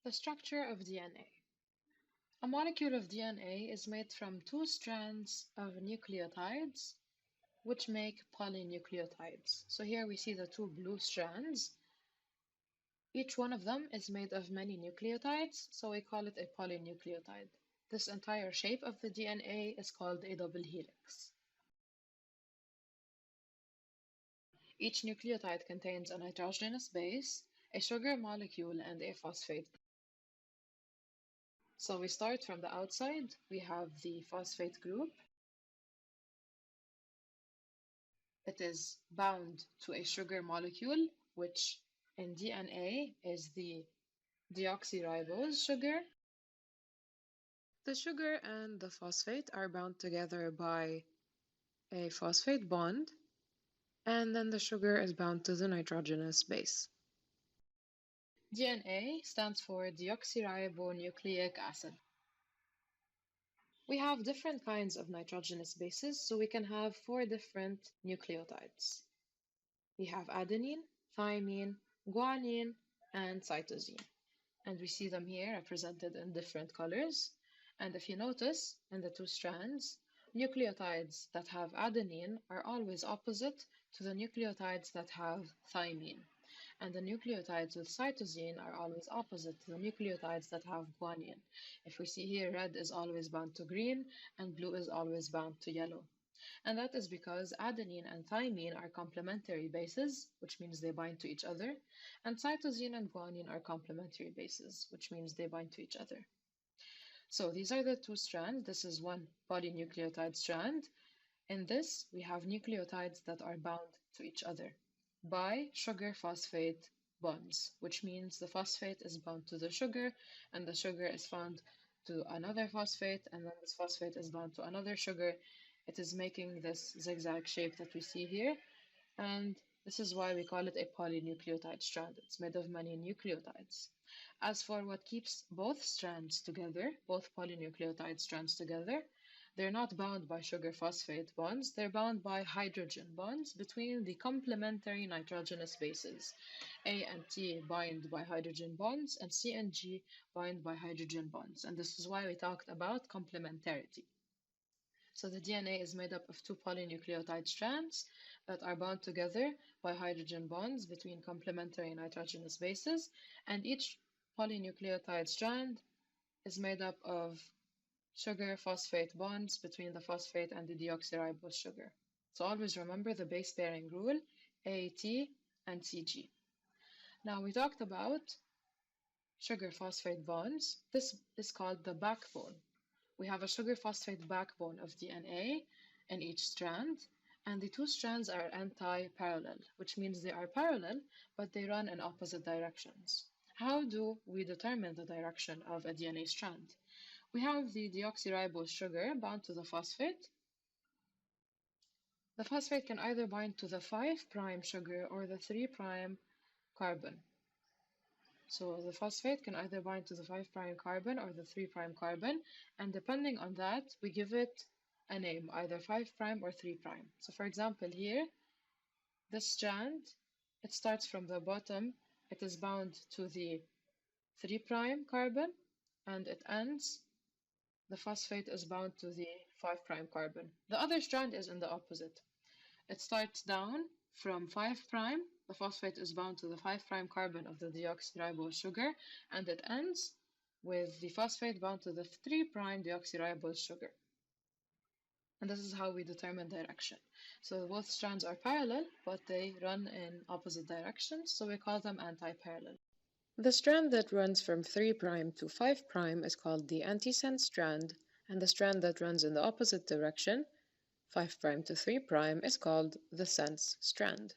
The structure of DNA. A molecule of DNA is made from two strands of nucleotides, which make polynucleotides. So here we see the two blue strands. Each one of them is made of many nucleotides, so we call it a polynucleotide. This entire shape of the DNA is called a double helix. Each nucleotide contains a nitrogenous base, a sugar molecule, and a phosphate. So we start from the outside. We have the phosphate group. It is bound to a sugar molecule, which in DNA is the deoxyribose sugar. The sugar and the phosphate are bound together by a phosphate bond, and then the sugar is bound to the nitrogenous base. DNA stands for deoxyribonucleic acid. We have different kinds of nitrogenous bases, so we can have 4 different nucleotides. We have adenine, thymine, guanine, and cytosine. And we see them here represented in different colors. And if you notice, in the two strands, nucleotides that have adenine are always opposite to the nucleotides that have thymine. And the nucleotides with cytosine are always opposite to the nucleotides that have guanine. If we see here, red is always bound to green, and blue is always bound to yellow. And that is because adenine and thymine are complementary bases, which means they bind to each other, and cytosine and guanine are complementary bases, which means they bind to each other. So these are the two strands. This is one polynucleotide strand. In this, we have nucleotides that are bound to each other by sugar-phosphate bonds, which means the phosphate is bound to the sugar, and the sugar is bound to another phosphate, and then this phosphate is bound to another sugar. It is making this zigzag shape that we see here, and this is why we call it a polynucleotide strand. It's made of many nucleotides. As for what keeps both strands together, both polynucleotide strands together, they're not bound by sugar-phosphate bonds, they're bound by hydrogen bonds between the complementary nitrogenous bases. A and T bind by hydrogen bonds, and C and G bind by hydrogen bonds. And this is why we talked about complementarity. So the DNA is made up of two polynucleotide strands that are bound together by hydrogen bonds between complementary nitrogenous bases, and each polynucleotide strand is made up of sugar-phosphate bonds between the phosphate and the deoxyribose sugar. So always remember the base pairing rule, AT and CG. Now we talked about sugar-phosphate bonds. This is called the backbone. We have a sugar-phosphate backbone of DNA in each strand, and the two strands are anti-parallel, which means they are parallel, but they run in opposite directions. How do we determine the direction of a DNA strand? We have the deoxyribose sugar bound to the phosphate. The phosphate can either bind to the 5' sugar or the 3' carbon. So the phosphate can either bind to the 5' carbon or the 3' carbon, and depending on that, we give it a name, either 5' or 3'. So for example here, this strand, it starts from the bottom, it is bound to the 3' carbon, and it ends, the phosphate is bound to the 5' carbon. The other strand is in the opposite. It starts down from 5', the phosphate is bound to the 5' carbon of the deoxyribose sugar, and it ends with the phosphate bound to the 3' deoxyribose sugar. And this is how we determine direction. So both strands are parallel, but they run in opposite directions, so we call them anti-parallel. The strand that runs from 3' to 5' is called the antisense strand, and the strand that runs in the opposite direction, 5' to 3', is called the sense strand.